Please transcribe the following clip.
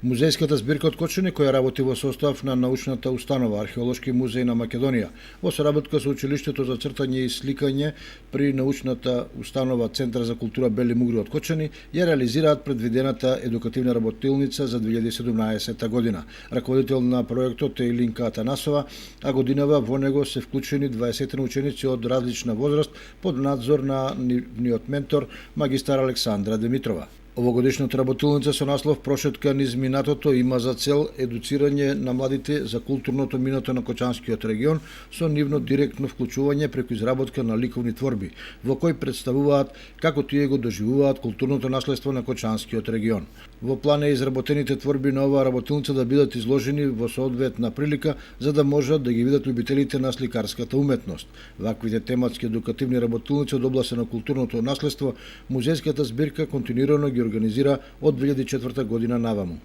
Музејската збирка од Кочани, која работи во состав на научната установа Археолошки музеј на Македонија, во соработка со училиштето за цртање и сликање при научната установа Центар за култура Бели Мугри од Кочани, ја реализираат предвидената едукативна работилница за 2017 година. Раководител на проектот е Илинка Атанасова, а годинава во него се вклучени 20 ученици од различна возраст под надзор на нивниот ментор магистар Александра Димитрова. Овогодишната работилница со наслов Прошетка низ минатото има за цел едуцирање на младите за културното минато на Кочанскиот регион со нивно директно вклучување преку изработка на ликовни творби, во кои представуваат како тие го доживуваат културното наследство на Кочанскиот регион. Во план е изработените творби на оваа работилница да бидат изложени во соодветна прилика за да можат да ги видат љубителите на сликарската уметност. Ваквите тематски едукативни работилници од област на културното наследство, музејската збирка континуирано ги организира од 2004 година наваму.